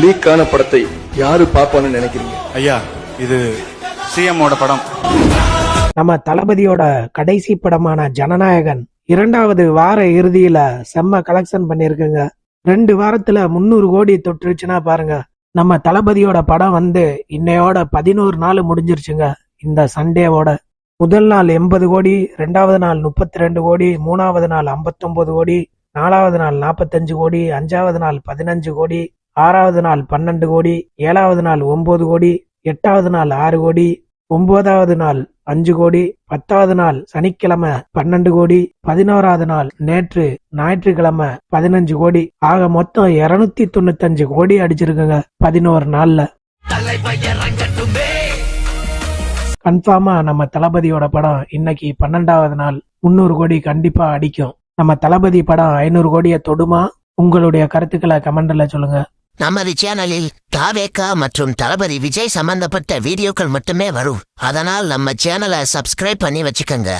லீக்கான படத்தை யாரு பாப்பான்னு நினைக்கிறீங்க? ஐயா, இது சிஎம்மோட படம். நம்ம தளபதியோட கடைசி படமான ஜனநாயகன் 2வது வார இறுதியில செம்ம கலெக்ஷன் பண்ணிருக்குங்க. 2 வாரத்துல 300 கோடி தொட்டுருச்சுன்னா பாருங்க. நம்ம தளபதியோட படம் இன்னையோட 11 நாள் முடிஞ்சிருச்சுங்க. இந்த சண்டேவோட முதல் நாள் 80 கோடி, 2வது நாள் 32 கோடி, 3வது நாள் 59 கோடி, 4வது நாள் 45 கோடி, 5வது நாள் 15 கோடி, 6வது நாள் 12 கோடி, 7வது நாள் 9 கோடி, 8வது நாள் 6 கோடி, 9வது நாள் 5 கோடி, 10வது நாள் சனிக்கிழமை 12 கோடி, 11வது நாள் நேற்று ஞாயிற்றுக்கிழமை 15 கோடி. ஆக மொத்தம் 295 கோடி அடிச்சிருக்குங்க 11 நாள்ல. கன்ஃபார்மா நம்ம தளபதியோட படம் இன்னைக்கு 12வது நாள் 300 கோடி கண்டிப்பா அடிக்கும். நம்ம தளபதி படம் 500 கோடியை தொடுமா? உங்களுடைய கருத்துக்களை கமெண்ட்ல சொல்லுங்க. நமது சேனலில் தாவேகா மற்றும் தளபதி விஜய் சம்பந்தப்பட்ட வீடியோக்கள் மட்டுமே வரும். அதனால் நம்ம சேனலை சப்ஸ்கிரைப் பண்ணி வச்சுக்கோங்க.